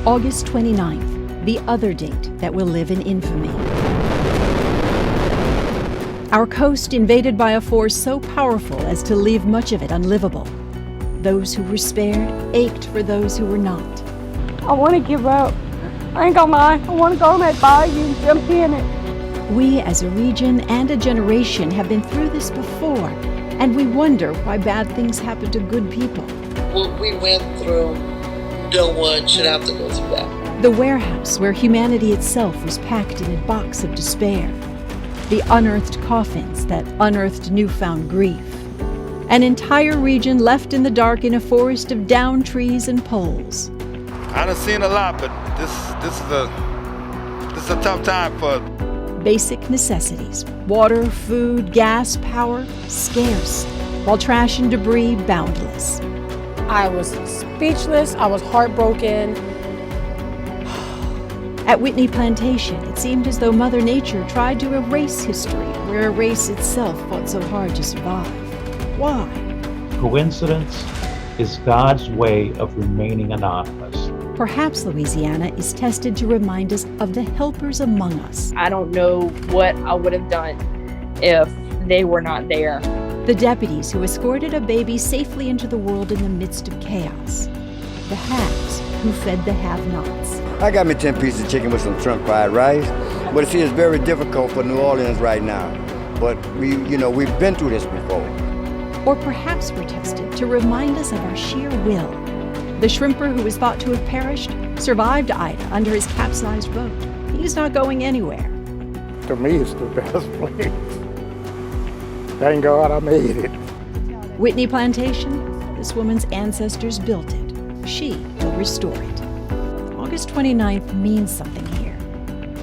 August 29th, the other date that will live in infamy. Our coast invaded by a force so powerful as to leave much of it unlivable. Those who were spared ached for those who were not. I want to give up. I ain't gonna lie. I want to go on that bayou and jump in it. We as a region and a generation have been through this before, and we wonder why bad things happen to good people. What we went through, no one should have to go through that. The warehouse where humanity itself was packed in a box of despair. The unearthed coffins that unearthed newfound grief. An entire region left in the dark in a forest of downed trees and poles. I done seen a lot, but this is a tough time for basic necessities, water, food, gas, power, scarce, while trash and debris boundless. I was speechless. I was heartbroken. At Whitney Plantation, it seemed as though Mother Nature tried to erase history, where a race itself fought so hard to survive. Why? Coincidence is God's way of remaining anonymous. Perhaps Louisiana is tested to remind us of the helpers among us. I don't know what I would have done if they were not there. The deputies who escorted a baby safely into the world in the midst of chaos. The haves who fed the have-nots. I got me 10 pieces of chicken with some trunk fried rice. But see, it's very difficult for New Orleans right now. But we've been through this before. Or perhaps we're tested to remind us of our sheer will. The shrimper who was thought to have perished survived Ida under his capsized boat. He's not going anywhere. To me, it's the best place. Thank God I made it. Whitney Plantation, this woman's ancestors built it. She will restore it. August 29th means something here.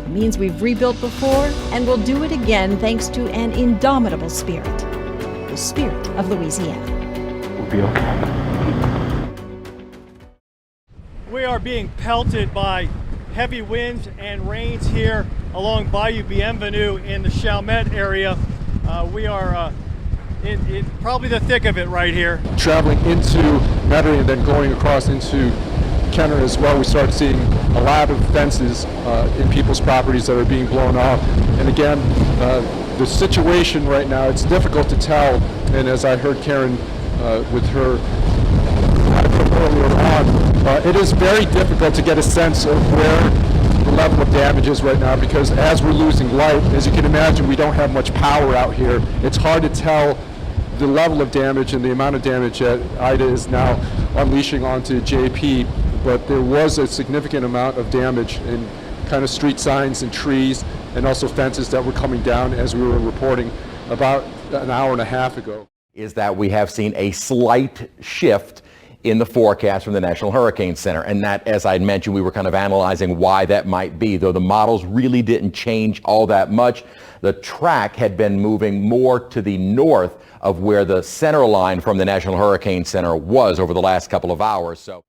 It means we've rebuilt before and will do it again thanks to an indomitable spirit. The spirit of Louisiana. We'll be okay. We are being pelted by heavy winds and rains here along Bayou Bienvenue in the Chalmette area. We are in probably the thick of it right here. Traveling into Metairie and then going across into Kenner as well, we start seeing a lot of fences in people's properties that are being blown off. And again, the situation right now, it's difficult to tell. And as I heard Karen with her earlier on, it is very difficult to get a sense of where the level of damage is right now, because as we're losing light, as you can imagine, we don't have much power out here. It's hard to tell the level of damage and the amount of damage that Ida is now unleashing onto JP, but there was a significant amount of damage in kind of street signs and trees and also fences that were coming down as we were reporting about an hour and a half ago. Is that we have seen a slight shift in the forecast from the National Hurricane Center, and that, as I had mentioned, we were kind of analyzing why that might be, though the models really didn't change all that much. The track had been moving more to the north of where the center line from the National Hurricane Center was over the last couple of hours. So,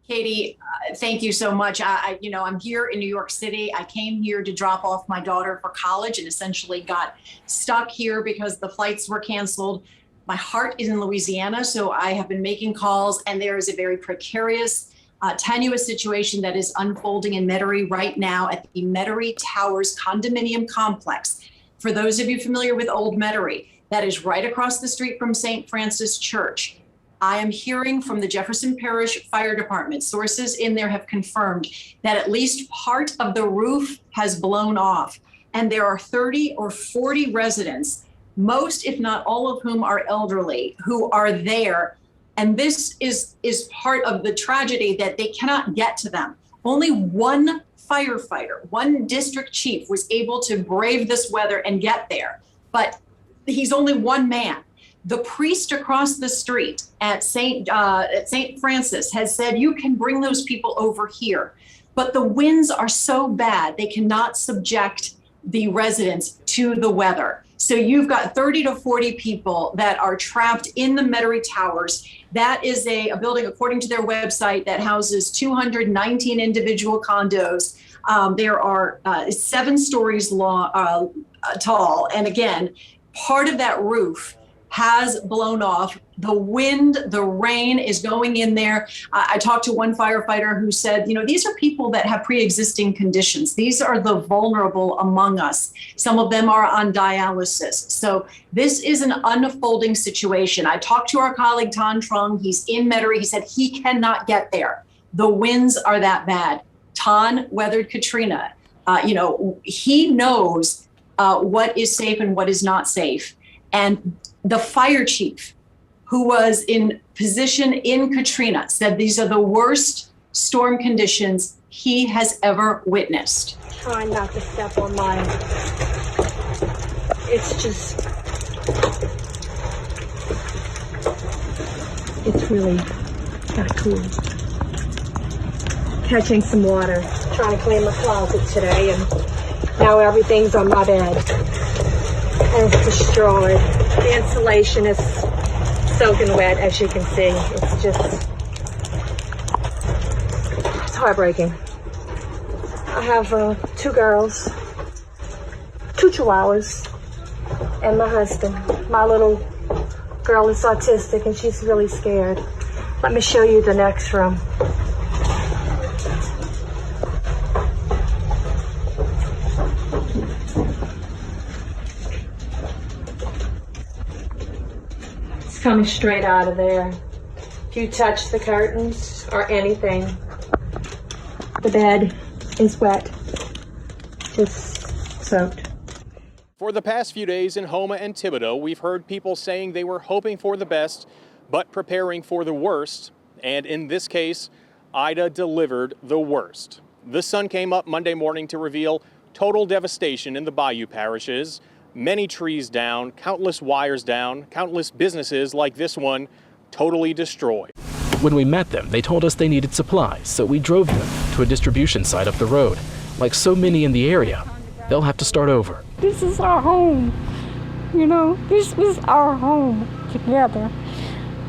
Katie, thank you so much. I'm here in New York City. I came here to drop off my daughter for college and essentially got stuck here because the flights were canceled. My heart is in Louisiana, so I have been making calls, and there is a very precarious, tenuous situation that is unfolding in Metairie right now at the Metairie Towers condominium complex. For those of you familiar with Old Metairie, that is right across the street from St. Francis Church. I am hearing from the Jefferson Parish Fire Department. Sources in there have confirmed that at least part of the roof has blown off, and there are 30 or 40 residents, most, if not all of whom are elderly, who are there. And this is part of the tragedy that they cannot get to them. Only one firefighter, one district chief was able to brave this weather and get there, but he's only one man. The priest across the street at St. Francis has said, you can bring those people over here, but the winds are so bad, they cannot subject the residents to the weather. So you've got 30 to 40 people that are trapped in the Metairie Towers. That is a building, according to their website, that houses 219 individual condos. There are 7 stories tall. And again, part of that roof has blown off. The wind, the rain is going in there. I talked to one firefighter who said, these are people that have pre-existing conditions. These are the vulnerable among us. Some of them are on dialysis. So this is an unfolding situation. I talked to our colleague, Tan Trung. He's in Metairie. He said he cannot get there. The winds are that bad. Tan weathered Katrina. He knows what is safe and what is not safe. And the fire chief, who was in position in Katrina, said these are the worst storm conditions he has ever witnessed. Trying not to step on mine. It's just, it's really not cool. Catching some water, trying to clean my closet today, and now everything's on my bed. And it's destroyed. The insulation is soaking wet, as you can see. It's heartbreaking. I have 2 girls, 2 chihuahuas, and my husband. My little girl is autistic and she's really scared. Let me show you the next room. Coming straight out of there. If you touch the curtains or anything, the bed is wet, just soaked. For the past few days in Houma and Thibodaux, we've heard people saying they were hoping for the best, but preparing for the worst. And in this case, Ida delivered the worst. The sun came up Monday morning to reveal total devastation in the Bayou parishes. Many trees down, countless wires down, countless businesses like this one totally destroyed. When we met them, they told us they needed supplies, so we drove them to a distribution site up the road. Like so many in the area, they'll have to start over. This is our home, this was our home together,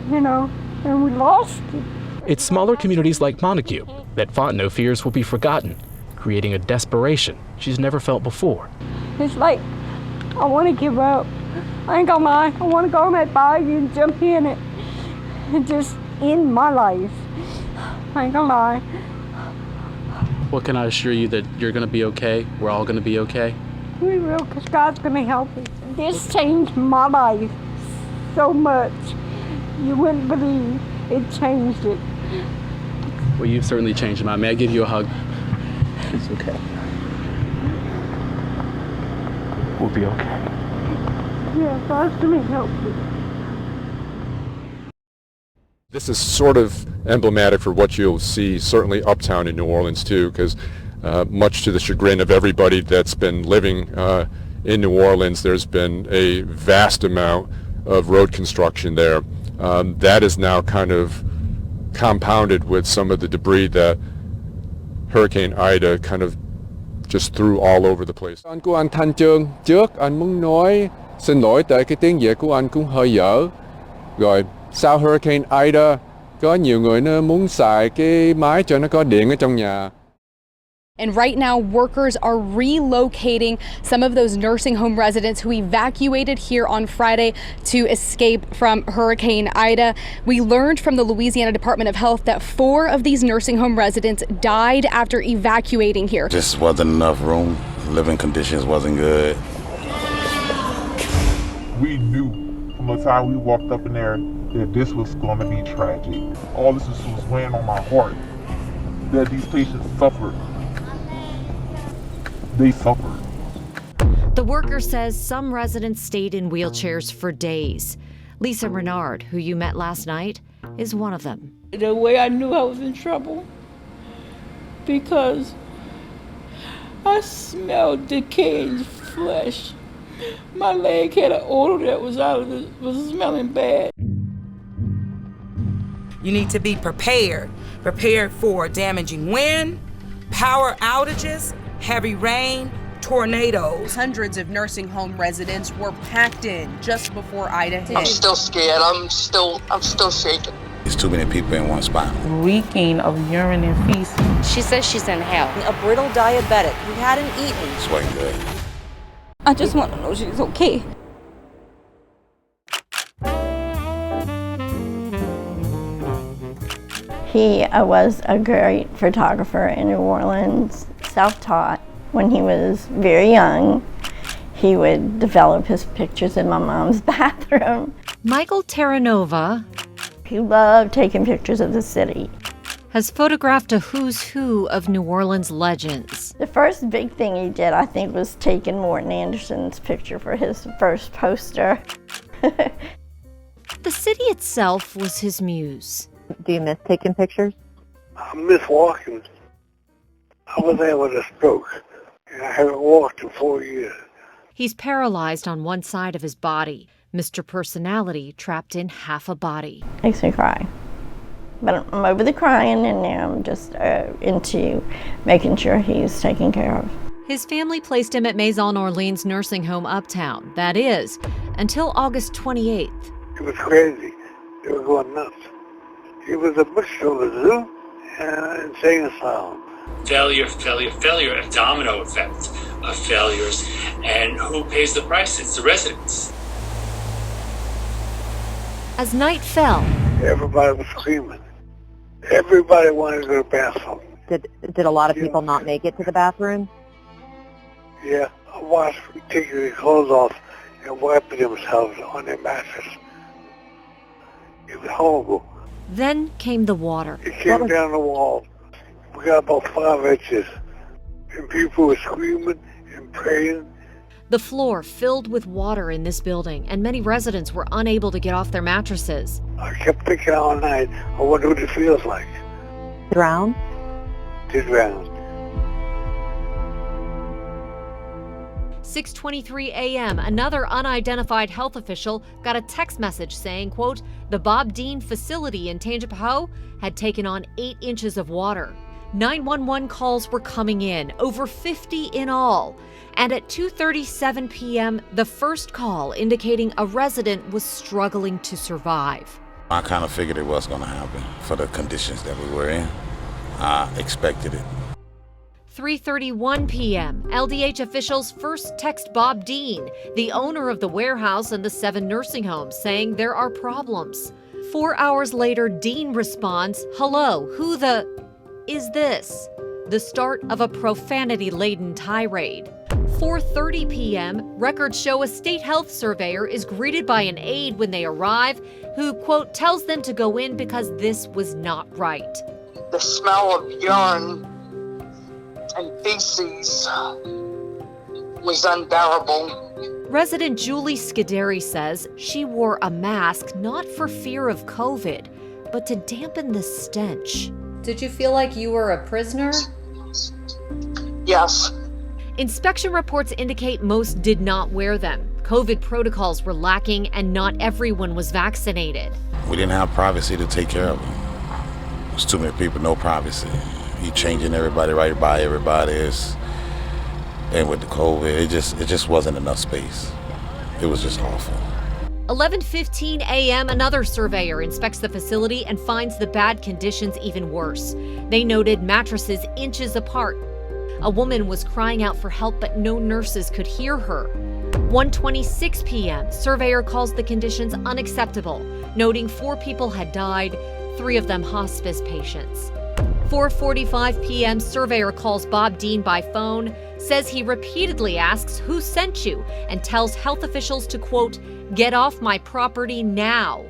and we lost it. It's smaller communities like Montague that Fontenot fears will be forgotten, creating a desperation she's never felt before. It's like, I want to give up. I ain't gonna lie. I want to go on that bayou and jump in it and just end my life. I ain't gonna lie. What can I assure you that you're going to be okay? We're all going to be okay? We will, because God's going to help us. This changed my life so much. You wouldn't believe it changed it. Well, you've certainly changed mine. May I give you a hug? It's okay. We'll be okay. Yeah, God's going to help you. This is sort of emblematic for what you'll see certainly uptown in New Orleans too, because much to the chagrin of everybody that's been living in New Orleans, there's been a vast amount of road construction there. That is now kind of compounded with some of the debris that Hurricane Ida kind of just threw all over the place. Anh của anh Thanh Trương, trước anh muốn nói xin lỗi tại cái tiếng Việt của anh cũng hơi dở. Rồi sau Hurricane Ida, có nhiều người nó muốn xài cái máy cho nó có điện ở trong nhà. And right now, workers are relocating some of those nursing home residents who evacuated here on Friday to escape from Hurricane Ida. We learned from the Louisiana Department of Health that 4 of these nursing home residents died after evacuating here. Just wasn't enough room. Living conditions wasn't good. We knew from the time we walked up in there that this was going to be tragic. All this was weighing on my heart, that these patients suffered. They suffered. The worker says some residents stayed in wheelchairs for days. Lisa Renard, who you met last night, is one of them. The way I knew I was in trouble, because I smelled decaying flesh. My leg had an odor that was smelling bad. You need to be prepared for damaging wind, power outages, heavy rain, tornadoes. Hundreds of nursing home residents were packed in just before Ida hit. I'm still scared. I'm still shaking. There's too many people in one spot. Reeking of urine and feces. She says she's in hell. A brittle diabetic who hadn't eaten. This wasn't good. I just want to know she's okay. He was a great photographer in New Orleans, self-taught. When he was very young, he would develop his pictures in my mom's bathroom. Michael Terranova, he loved taking pictures of the city, has photographed a who's who of New Orleans legends. The first big thing he did, I think, was taking Morton Anderson's picture for his first poster. The city itself was his muse. Do you miss taking pictures? I miss walking. I was there with a stroke, and I haven't walked in 4 years. He's paralyzed on one side of his body. Mr. Personality trapped in half a body. Makes me cry. But I'm over the crying, and now I'm just into making sure he's taken care of. His family placed him at Maison Orleans nursing home uptown. That is, until August 28th. It was crazy. They were going nuts. It was a mixture of a zoo and an insane asylum. Failure, a domino effect of failures. And who pays the price? It's the residents. As night fell, everybody was screaming. Everybody wanted to go to the bathroom. Did a lot of people not make it to the bathroom? Yeah, I watched them taking their clothes off and wiping themselves on their mattress. It was horrible. Then came the water. It came down the wall. We got about 5 inches. And people were screaming and praying. The floor filled with water in this building, and many residents were unable to get off their mattresses. I kept thinking all night, I wonder what it feels like. Drown? To drown. 6:23 a.m., another unidentified health official got a text message saying, quote, the Bob Dean facility in Tangipahoa had taken on 8 inches of water. 911 calls were coming in, over 50 in all. And at 2:37 p.m., the first call indicating a resident was struggling to survive. I kind of figured it was going to happen for the conditions that we were in. I expected it. 3:31 p.m., LDH officials first text Bob Dean, the owner of the warehouse and the 7 nursing homes, saying there are problems. 4 hours later, Dean responds, hello, who the is this? The start of a profanity-laden tirade. 4:30 p.m., records show a state health surveyor is greeted by an aide when they arrive, who, quote, tells them to go in because this was not right. The smell of urine and feces was unbearable. Resident Julie Scuderi says she wore a mask not for fear of COVID, but to dampen the stench. Did you feel like you were a prisoner? Yes. Inspection reports indicate most did not wear them. COVID protocols were lacking and not everyone was vaccinated. We didn't have privacy to take care of them. There's too many people, no privacy. You changing everybody right by everybody. And with the COVID, it just wasn't enough space. It was just awful. 11:15 a.m., another surveyor inspects the facility and finds the bad conditions even worse. They noted mattresses inches apart. A woman was crying out for help, but no nurses could hear her. 1:26 p.m., surveyor calls the conditions unacceptable, noting 4 people had died, 3 of them hospice patients. 4:45 p.m., surveyor calls Bob Dean by phone, says he repeatedly asks who sent you, and tells health officials to, quote, get off my property now.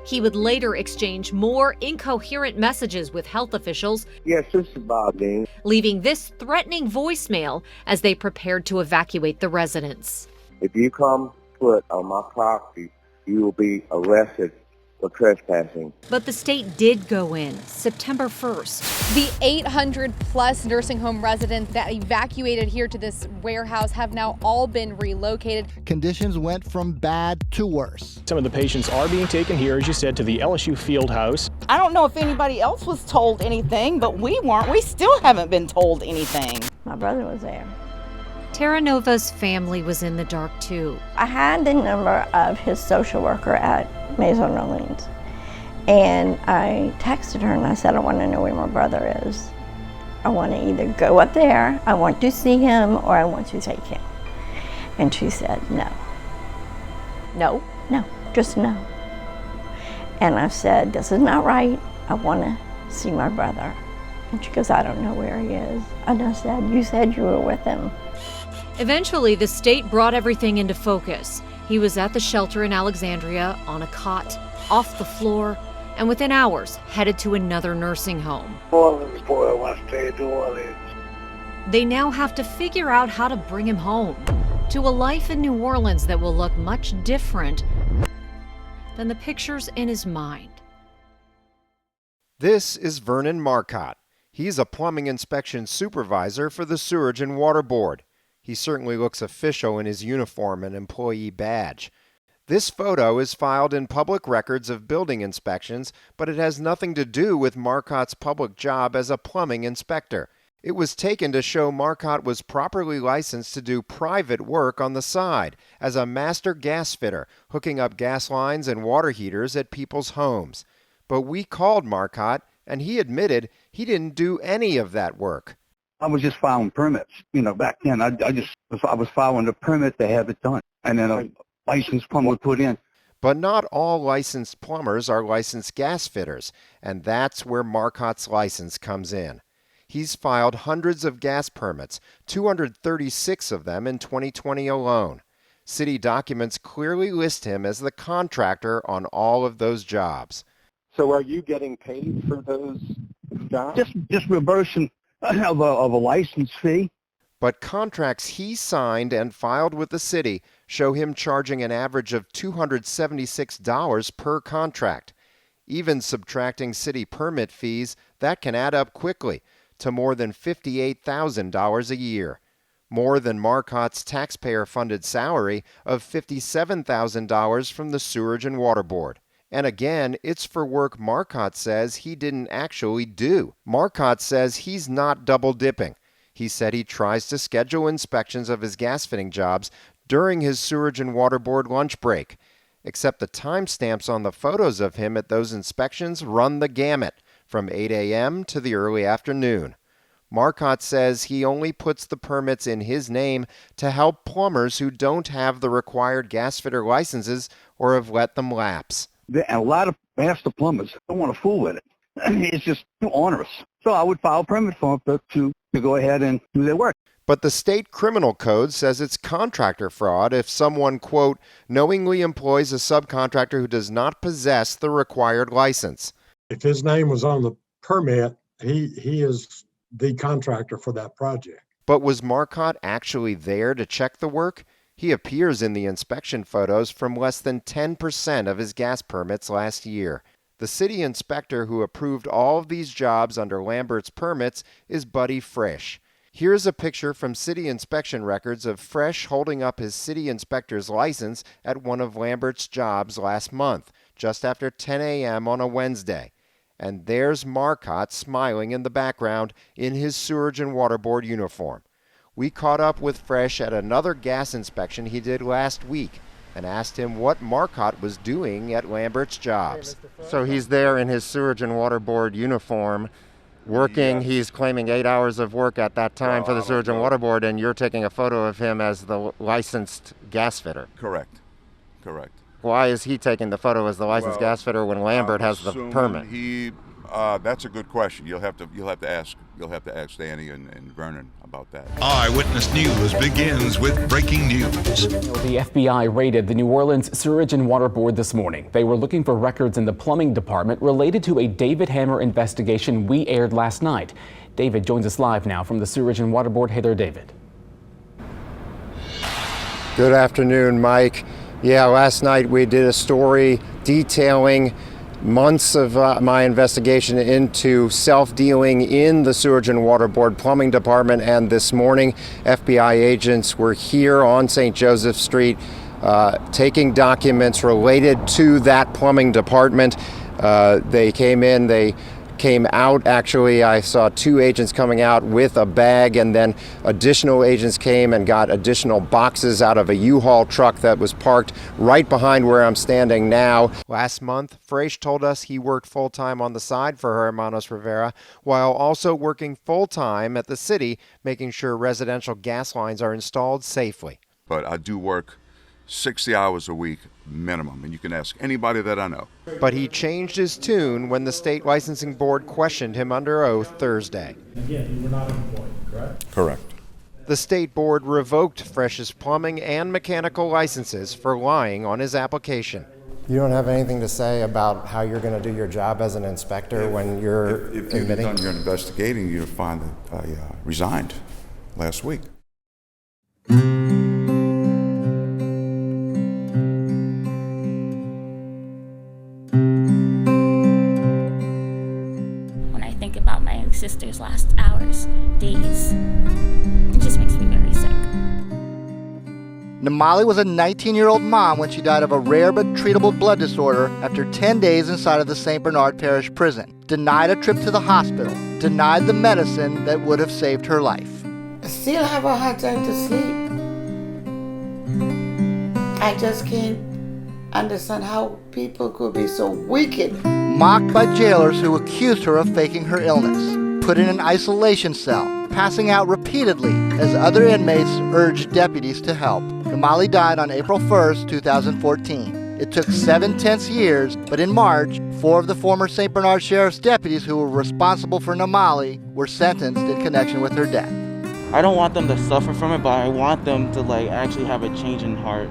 He would later exchange more incoherent messages with health officials. Yes, this is Bob Dean. Leaving this threatening voicemail as they prepared to evacuate the residents. If you come foot on my property, you will be arrested for trespassing. But the state did go in September 1st. The 800-plus nursing home residents that evacuated here to this warehouse have now all been relocated. Conditions went from bad to worse. Some of the patients are being taken here, as you said, to the LSU field house. I don't know if anybody else was told anything, but we weren't. We still haven't been told anything. My brother was there. Terranova's family was in the dark too. I had the number of his social worker at Maison Orleans, and I texted her and I said, I want to know where my brother is. I want to either go up there, I want to see him, or I want to take him. And she said, no. No, just no. And I said, this is not right. I want to see my brother. And she goes, I don't know where he is. And I said, you said you were with him. Eventually, the state brought everything into focus. He was at the shelter in Alexandria on a cot, off the floor, and within hours headed to another nursing home. Boy, I want to stay in New Orleans. They now have to figure out how to bring him home to a life in New Orleans that will look much different than the pictures in his mind. This is Vernon Marcotte. He's a plumbing inspection supervisor for the Sewerage and Water Board. He certainly looks official in his uniform and employee badge. This photo is filed in public records of building inspections, but it has nothing to do with Marcotte's public job as a plumbing inspector. It was taken to show Marcotte was properly licensed to do private work on the side as a master gas fitter, hooking up gas lines and water heaters at people's homes. But we called Marcotte, and he admitted he didn't do any of that work. I was just filing permits. Back then, I was filing a permit to have it done, and then a licensed plumber would put in. But not all licensed plumbers are licensed gas fitters, and that's where Marcotte's license comes in. He's filed hundreds of gas permits, 236 of them in 2020 alone. City documents clearly list him as the contractor on all of those jobs. So are you getting paid for those jobs? Just reversing of a license fee. But contracts he signed and filed with the city show him charging an average of $276 per contract. Even subtracting city permit fees, that can add up quickly to more than $58,000 a year. More than Marcotte's taxpayer-funded salary of $57,000 from the Sewerage and Water Board. And again, it's for work Marcotte says he didn't actually do. Marcotte says he's not double-dipping. He said he tries to schedule inspections of his gas fitting jobs during his Sewerage and Water Board lunch break. Except the timestamps on the photos of him at those inspections run the gamut, from 8 a.m. to the early afternoon. Marcotte says he only puts the permits in his name to help plumbers who don't have the required gas fitter licenses or have let them lapse. A lot of master plumbers don't want to fool with it. It's just too onerous. So I would file a permit for them to go ahead and do their work. But the state criminal code says it's contractor fraud if someone, quote, knowingly employs a subcontractor who does not possess the required license. If his name was on the permit, he is the contractor for that project. But was Marcotte actually there to check the work? He appears in the inspection photos from less than 10% of his gas permits last year. The city inspector who approved all of these jobs under Lambert's permits is Buddy Frisch. Here's a picture from city inspection records of Frisch holding up his city inspector's license at one of Lambert's jobs last month, just after 10 a.m. on a Wednesday. And there's Marcotte smiling in the background in his Sewerage and Water Board uniform. We caught up with Frisch at another gas inspection he did last week and asked him what Marcotte was doing at Lambert's jobs. So he's there in his Sewerage and Water Board uniform, working. Yes. He's claiming 8 hours of work at that time for the Sewerage and Water Board, and you're taking a photo of him as the licensed gas fitter. Correct. Why is he taking the photo as the licensed gas fitter when Lambert has the permit? That's a good question. You'll have to ask Danny and Vernon about that. Eyewitness News begins with breaking news. The FBI raided the New Orleans Sewerage and Water Board this morning. They were looking for records in the plumbing department related to a David Hammer investigation we aired last night. David joins us live now from the Sewerage and Water Board. Hey there, David. Good afternoon, Mike. Yeah, last night we did a story detailing months of my investigation into self-dealing in the Sewerage and Water Board plumbing department, and this morning FBI agents were here on St. Joseph Street taking documents related to that plumbing department. They came in, they came out. Actually, I saw two agents coming out with a bag, and then additional agents came and got additional boxes out of a U-Haul truck that was parked right behind where I'm standing now. Last month, Frisch told us he worked full-time on the side for Hermanos Rivera while also working full-time at the city, making sure residential gas lines are installed safely. But I do work 60 hours a week minimum, and you can ask anybody that I know. But he changed his tune when the state licensing board questioned him under oath Thursday. Again, you were not employed, correct? Correct. The state board revoked Fresh's plumbing and mechanical licenses for lying on his application. You don't have anything to say about how you're going to do your job as an inspector when you're If you've admitting? done your investigating, you'll find that I resigned last week. When I think about my sister's last hours, days, it just makes me very sick. Namali was a 19-year-old mom when she died of a rare but treatable blood disorder after 10 days inside of the St. Bernard Parish prison. Denied a trip to the hospital. Denied the medicine that would have saved her life. I still have a hard time to sleep. I just can't understand how people could be so wicked. Mocked by jailers who accused her of faking her illness. Put in an isolation cell. Passing out repeatedly as other inmates urged deputies to help. Namali died on April 1st, 2014. It took 7 tense years, but in March, 4 of the former St. Bernard Sheriff's deputies who were responsible for Namali were sentenced in connection with her death. I don't want them to suffer from it, but I want them to actually have a change in heart.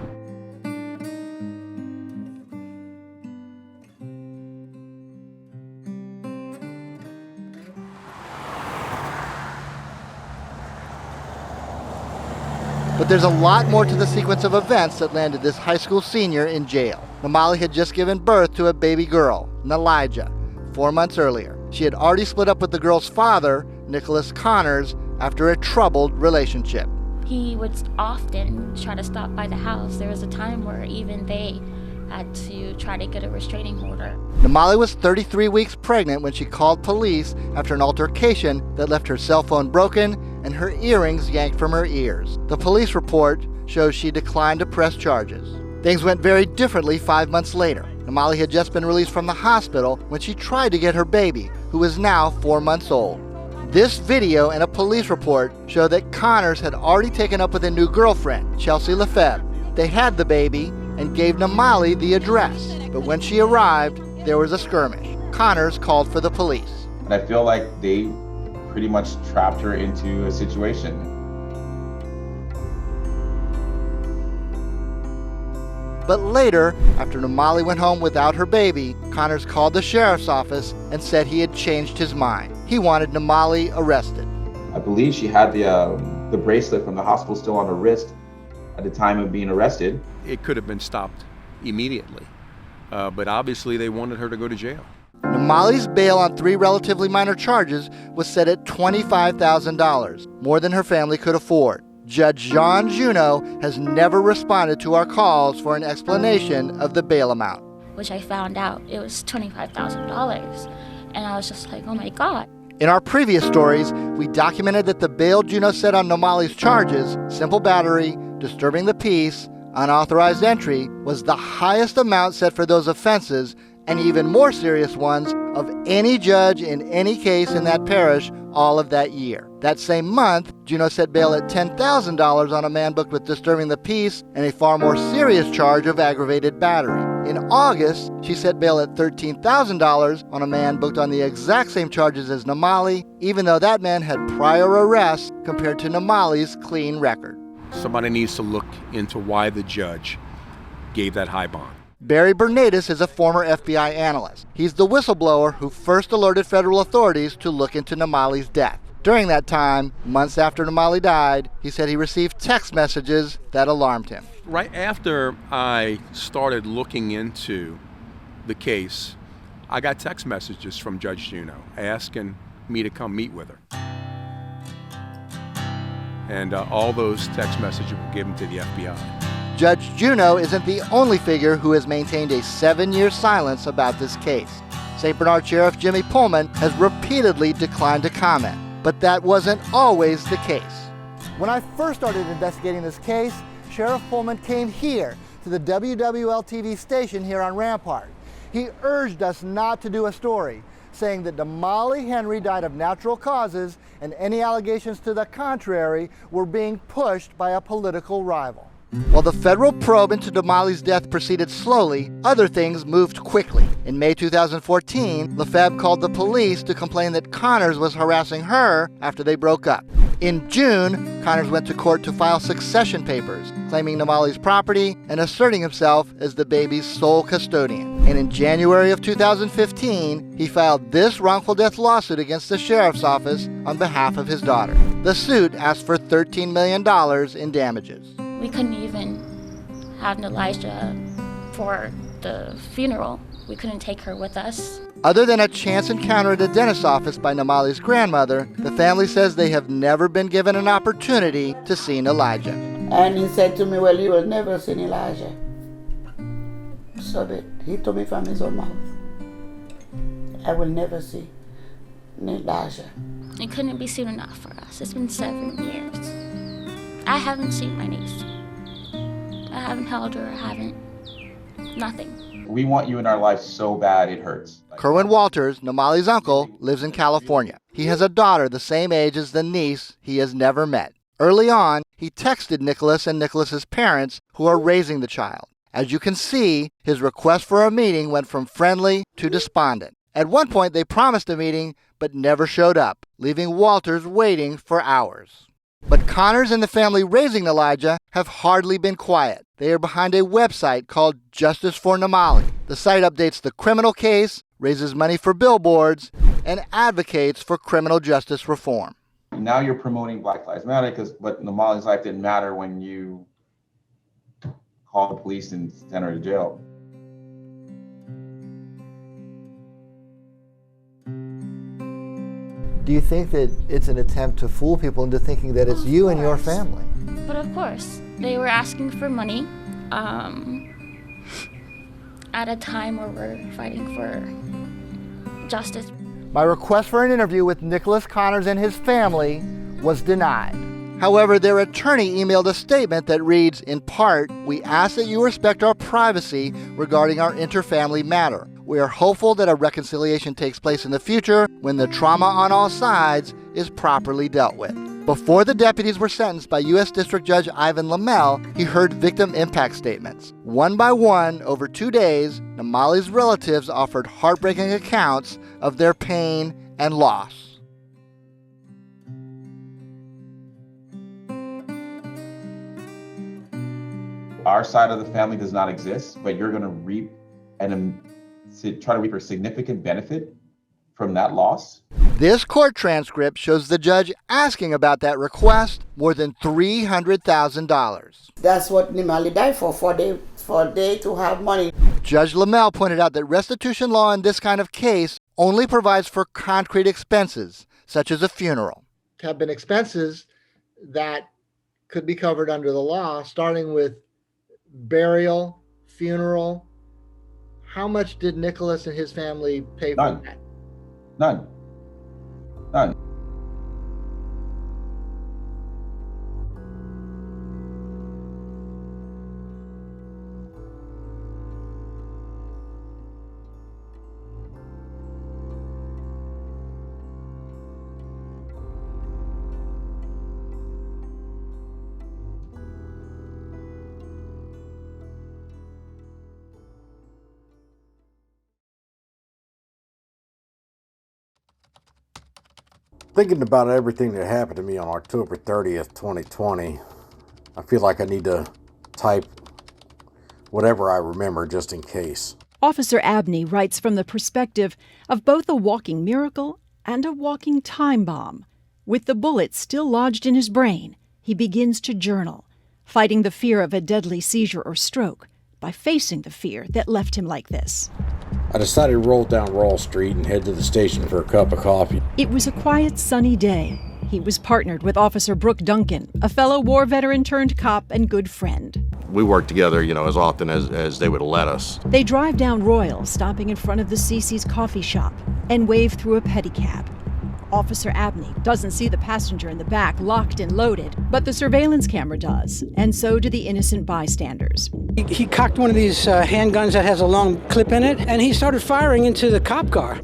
But there's a lot more to the sequence of events that landed this high school senior in jail. Namali had just given birth to a baby girl, Nelijah, 4 months earlier. She had already split up with the girl's father, Nicholas Connors, after a troubled relationship. He would often try to stop by the house. There was a time where even they had to try to get a restraining order. Namali was 33 weeks pregnant when she called police after an altercation that left her cell phone broken and her earrings yanked from her ears. The police report shows she declined to press charges. Things went very differently 5 months later. Namali had just been released from the hospital when she tried to get her baby, who is now 4 months old. This video and a police report show that Connors had already taken up with a new girlfriend, Chelsea Lefebvre. They had the baby and gave Namali the address, but when she arrived, there was a skirmish. Connors called for the police. And I feel like they pretty much trapped her into a situation. But later, after Namali went home without her baby, Connors called the sheriff's office and said he had changed his mind. He wanted Namali arrested. I believe she had the bracelet from the hospital still on her wrist at the time of being arrested. It could have been stopped immediately, but obviously they wanted her to go to jail. Namali's bail on 3 relatively minor charges was set at $25,000, more than her family could afford. Judge John Juneau has never responded to our calls for an explanation of the bail amount. Which I found out it was $25,000, and I was just like, oh my God. In our previous stories, we documented that the bail Juneau set on Namali's charges, simple battery, disturbing the peace, unauthorized entry, was the highest amount set for those offenses, and even more serious ones, of any judge in any case in that parish all of that year. That same month, Juneau set bail at $10,000 on a man booked with disturbing the peace and a far more serious charge of aggravated battery. In August, she set bail at $13,000 on a man booked on the exact same charges as Namali, even though that man had prior arrests compared to Namali's clean record. Somebody needs to look into why the judge gave that high bond. Barry Bernatus is a former FBI analyst. He's the whistleblower who first alerted federal authorities to look into Namali's death. During that time, months after Namali died, he said he received text messages that alarmed him. Right after I started looking into the case, I got text messages from Judge Juneau asking me to come meet with her. And all those text messages were given to the FBI. Judge Juneau isn't the only figure who has maintained a 7-year silence about this case. St. Bernard Sheriff Jimmy Pullman has repeatedly declined to comment, but that wasn't always the case. When I first started investigating this case, Sheriff Pullman came here to the WWLTV station here on Rampart. He urged us not to do a story, saying that Namali Henry died of natural causes and any allegations to the contrary were being pushed by a political rival. While the federal probe into Damali's death proceeded slowly, other things moved quickly. In May 2014, LaFeb called the police to complain that Connors was harassing her after they broke up. In June, Connors went to court to file succession papers, claiming Damali's property and asserting himself as the baby's sole custodian. And in January of 2015, he filed this wrongful death lawsuit against the sheriff's office on behalf of his daughter. The suit asked for $13 million in damages. We couldn't even have Elijah for the funeral. We couldn't take her with us. Other than a chance encounter at the dentist's office by Damali's grandmother, the family says they have never been given an opportunity to see Elijah. And he said to me, well, you will never see Elijah. So he told me from his own mouth, I will never see Elijah. It couldn't be soon enough for us. It's been 7 years. I haven't seen my niece. I haven't held her. I haven't. Nothing. We want you in our life so bad it hurts. Kerwin Walters, Damali's uncle, lives in California. He has a daughter the same age as the niece he has never met. Early on, he texted Nicholas and Nicholas's parents, who are raising the child. As you can see, his request for a meeting went from friendly to despondent. At one point, they promised a meeting, but never showed up, leaving Walters waiting for hours. But Connors and the family raising Elijah have hardly been quiet. They are behind a website called Justice for Damali. The site updates the criminal case, raises money for billboards, and advocates for criminal justice reform. Now you're promoting Black Lives Matter, but Damali's life didn't matter when you called the police and sent her to jail. Do you think that it's an attempt to fool people into thinking that it's you and your family? But of course, they were asking for money at a time where we're fighting for justice. My request for an interview with Nicholas Connors and his family was denied. However, their attorney emailed a statement that reads, in part, "We ask that you respect our privacy regarding our interfamily matter. We are hopeful that a reconciliation takes place in the future when the trauma on all sides is properly dealt with." Before the deputies were sentenced by U.S. District Judge Ivan Lamel, he heard victim impact statements. One by one, over 2 days, Damali's relatives offered heartbreaking accounts of their pain and loss. Our side of the family does not exist, but you're going to reap and try to reap a significant benefit from that loss. This court transcript shows the judge asking about that request more than $300,000. That's what Damali died for they to have money. Judge Lamel pointed out that restitution law in this kind of case only provides for concrete expenses, such as a funeral. Have been expenses that could be covered under the law, starting with burial, funeral. How much did Nicholas and his family pay for that? None. Thinking about everything that happened to me on October 30th, 2020, I feel like I need to type whatever I remember just in case. Officer Abney writes from the perspective of both a walking miracle and a walking time bomb. With the bullet still lodged in his brain, he begins to journal, fighting the fear of a deadly seizure or stroke by facing the fear that left him like this. I decided to roll down Roll Street and head to the station for a cup of coffee. It was a quiet, sunny day. He was partnered with Officer Brooke Duncan, a fellow war veteran turned cop and good friend. We worked together, as often as they would let us. They drive down Royal, stopping in front of the CC's coffee shop, and wave through a pedicab. Officer Abney doesn't see the passenger in the back locked and loaded, but the surveillance camera does, and so do the innocent bystanders. He cocked one of these handguns that has a long clip in it, and he started firing into the cop car.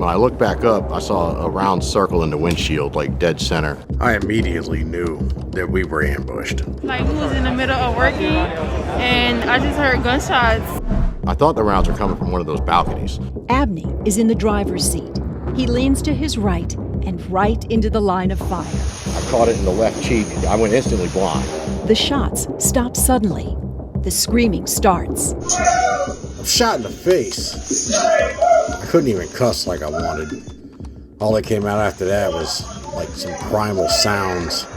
When I looked back up, I saw a round circle in the windshield, like dead center. I immediately knew that we were ambushed. Like, we was in the middle of working, and I just heard gunshots. I thought the rounds were coming from one of those balconies. Abney is in the driver's seat. He leans to his right and right into the line of fire. I caught it in the left cheek. I went instantly blind. The shots stop suddenly. The screaming starts. I'm shot in the face. I couldn't even cuss like I wanted. All that came out after that was like some primal sounds,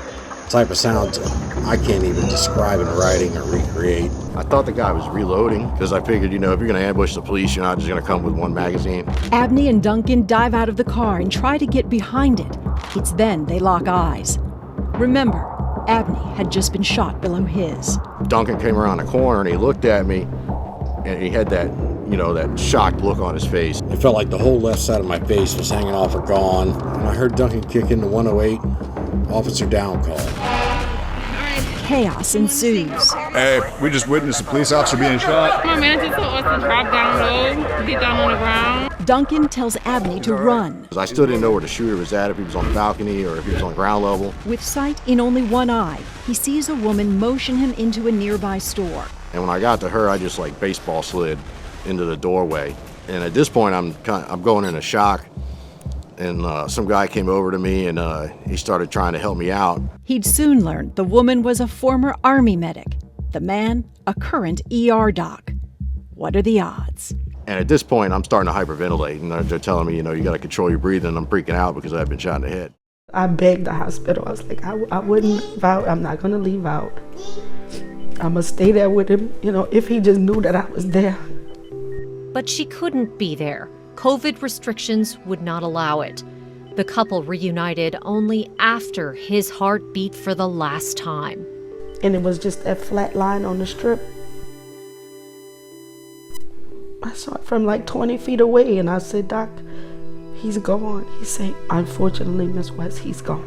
type of sounds I can't even describe in writing or recreate. I thought the guy was reloading because I figured, if you're going to ambush the police, you're not just going to come with one magazine. Abney and Duncan dive out of the car and try to get behind it. It's then they lock eyes. Remember, Abney had just been shot below his. Duncan came around the corner and he looked at me and he had that, that shocked look on his face. It felt like the whole left side of my face was hanging off or gone. And I heard Duncan kick into 108, officer down call. Chaos ensues. Hey, we just witnessed a police officer being shot. My manager told us to drop down low, get down on the ground. Duncan tells Abney to run. I still didn't know where the shooter was at, if he was on the balcony or if he was on ground level. With sight in only one eye, he sees a woman motion him into a nearby store. And when I got to her, I just baseball slid into the doorway. And at this point, I'm going into shock. And some guy came over to me and he started trying to help me out. He'd soon learn the woman was a former Army medic, the man a current ER doc. What are the odds? And at this point, I'm starting to hyperventilate, and they're telling me, you got to control your breathing. I'm freaking out because I've been shot in the head. I begged the hospital. I was like, I wouldn't leave out. I'm not going to leave out. I'm going to stay there with him, if he just knew that I was there. But she couldn't be there. COVID restrictions would not allow it. The couple reunited only after his heart beat for the last time. And it was just that flat line on the strip. I saw it from 20 feet away, and I said, Doc, he's gone. He said, unfortunately, Miss West, he's gone.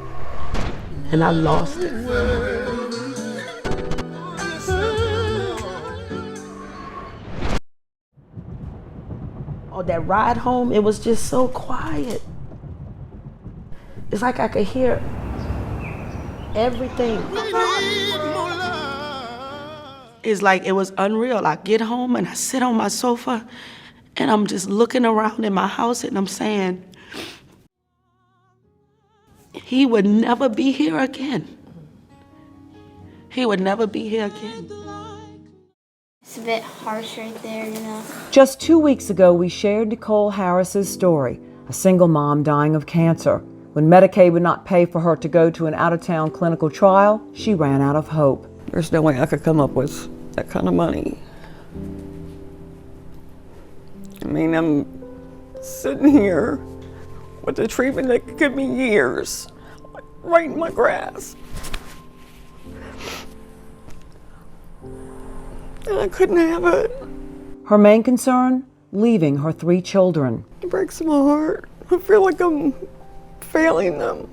And I lost it. Oh, that ride home, it was just so quiet. It's like I could hear everything. It's like it was unreal. I get home and I sit on my sofa and I'm just looking around in my house and I'm saying, he would never be here again. He would never be here again. It's a bit harsh right there, Just 2 weeks ago, we shared Nicole Harris's story, a single mom dying of cancer. When Medicaid would not pay for her to go to an out-of-town clinical trial, she ran out of hope. There's no way I could come up with that kind of money. I mean, I'm sitting here with a treatment that could give me years, right in my grasp. And I couldn't have it. Her main concern? Leaving her 3 children. It breaks my heart. I feel like I'm failing them.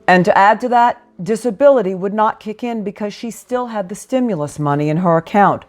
And to add to that, disability would not kick in because she still had the stimulus money in her account.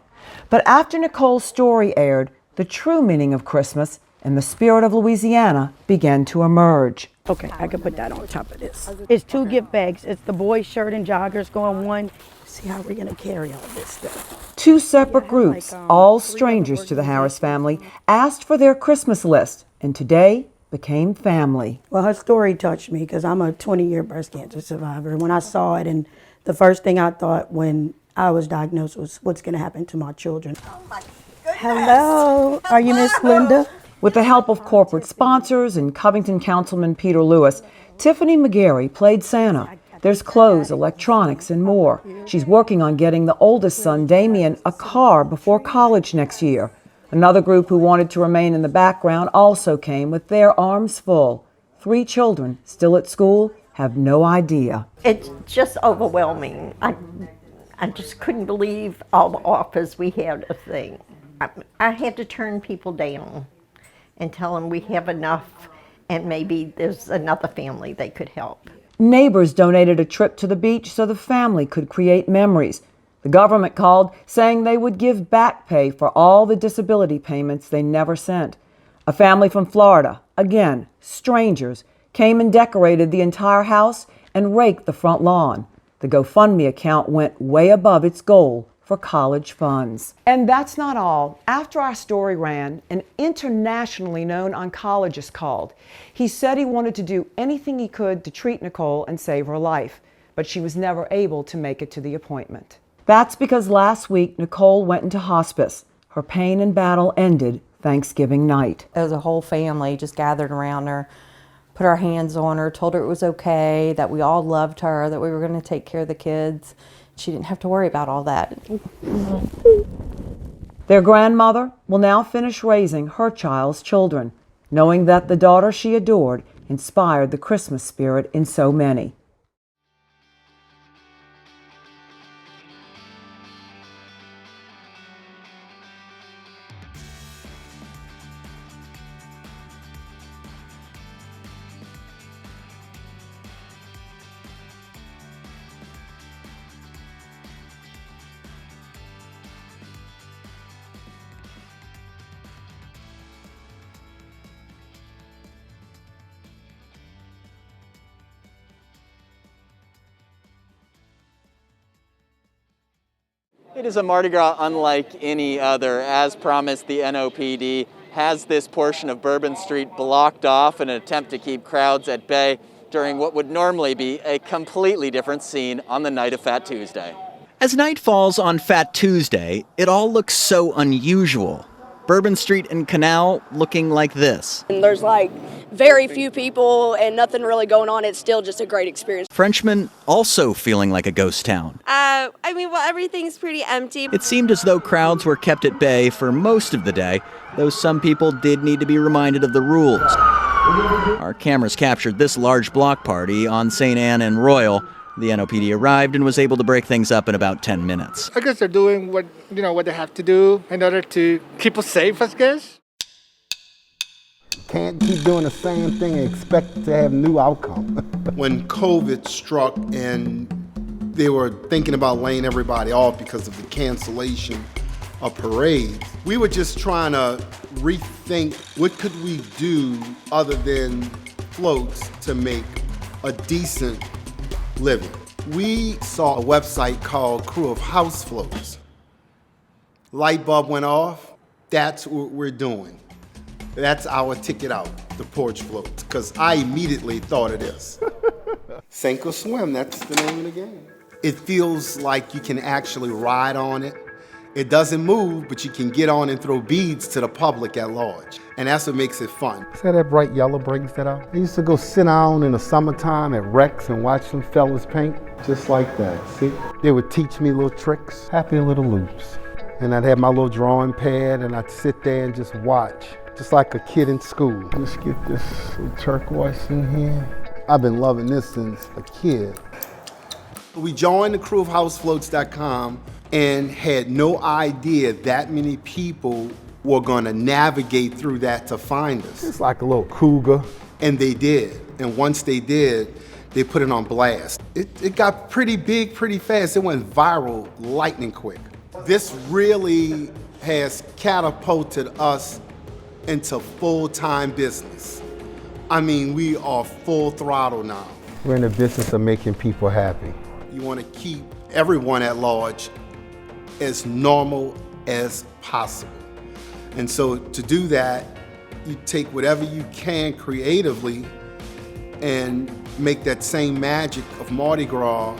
But after Nicole's story aired, the true meaning of Christmas and the spirit of Louisiana began to emerge. Okay, I can put that on top of this. It's 2 gift bags. It's the boy's shirt and joggers going one. See how we're gonna carry all this stuff. 2 separate groups, all strangers to the Harris family, asked for their Christmas list, and today became family. Well, her story touched me because I'm a 20-year breast cancer survivor. When I saw it, and the first thing I thought when I was diagnosed was, what's gonna happen to my children? Oh my goodness. Hello, are you Miss Linda? With the help of corporate sponsors and Covington Councilman Peter Lewis, Tiffany McGarry played Santa. There's clothes, electronics, and more. She's working on getting the oldest son, Damien, a car before college next year. Another group who wanted to remain in the background also came with their arms full. 3 children, still at school, have no idea. It's just overwhelming. I just couldn't believe all the offers we had of things. I had to turn people down and tell them we have enough and maybe there's another family they could help. Neighbors donated a trip to the beach so the family could create memories. The government called, saying they would give back pay for all the disability payments they never sent. A family from Florida, again, strangers, came and decorated the entire house and raked the front lawn. The GoFundMe account went way above its goal for college funds. And that's not all. After our story ran, an internationally known oncologist called. He said he wanted to do anything he could to treat Nicole and save her life, but she was never able to make it to the appointment. That's because last week Nicole went into hospice. Her pain and battle ended Thanksgiving night. As a whole family just gathered around her, put our hands on her, told her it was okay, that we all loved her, that we were going to take care of the kids. She didn't have to worry about all that. Their grandmother will now finish raising her child's children, knowing that the daughter she adored inspired the Christmas spirit in so many. It is a Mardi Gras unlike any other. As promised, the NOPD has this portion of Bourbon Street blocked off in an attempt to keep crowds at bay during what would normally be a completely different scene on the night of Fat Tuesday. As night falls on Fat Tuesday, it all looks so unusual. Bourbon Street and Canal looking like this. And there's like very few people and nothing really going on. It's still just a great experience. Frenchmen also feeling like a ghost town. Everything's pretty empty. It seemed as though crowds were kept at bay for most of the day, though some people did need to be reminded of the rules. Our cameras captured this large block party on St. Anne and Royal. The NOPD arrived and was able to break things up in about 10 minutes. I guess they're doing what they have to do in order to keep us safe, I guess. Can't keep doing the same thing and expect to have new outcome. When COVID struck and they were thinking about laying everybody off because of the cancellation of parades, we were just trying to rethink what could we do other than floats to make a decent living. We saw a website called Crew of House Floats. Light bulb went off. That's what we're doing. That's our ticket out, the porch floats, because I immediately thought of this. Sink or swim, that's the name of the game. It feels like you can actually ride on it. It doesn't move, but you can get on and throw beads to the public at large. And that's what makes it fun. See that bright yellow brings that out? I used to go sit down in the summertime at Rex and watch some fellas paint. Just like that, see? They would teach me little tricks, happy little loops. And I'd have my little drawing pad and I'd sit there and just watch, just like a kid in school. Let's get this turquoise in here. I've been loving this since a kid. We joined the crewofhousefloats.com and had no idea that many people were going to navigate through that to find us. It's like a little cougar. And they did. And once they did, they put it on blast. It got pretty big pretty fast. It went viral lightning quick. This really has catapulted us into full-time business. I mean, we are full throttle now. We're in the business of making people happy. You want to keep everyone at large as normal as possible. And so to do that, you take whatever you can creatively and make that same magic of Mardi Gras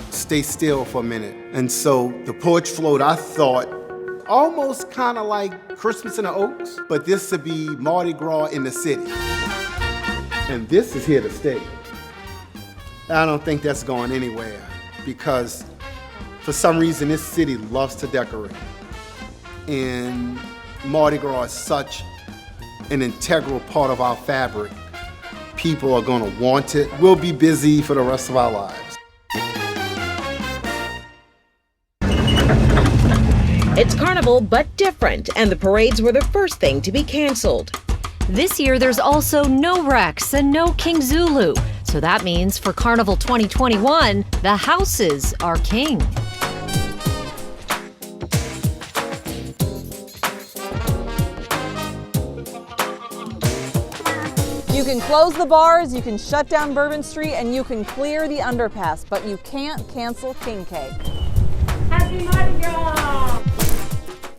stay still for a minute. And so the porch float, I thought, almost kind of like Christmas in the Oaks, but this would be Mardi Gras in the city. And this is here to stay. I don't think that's going anywhere because for some reason this city loves to decorate. And Mardi Gras is such an integral part of our fabric. People are going to want it. We'll be busy for the rest of our lives. It's Carnival, but different, and the parades were the first thing to be canceled. This year, there's also no Rex and no King Zulu. So that means for Carnival 2021, the houses are king. You can close the bars, you can shut down Bourbon Street, and you can clear the underpass, but you can't cancel King Cake. Happy Mardi Gras!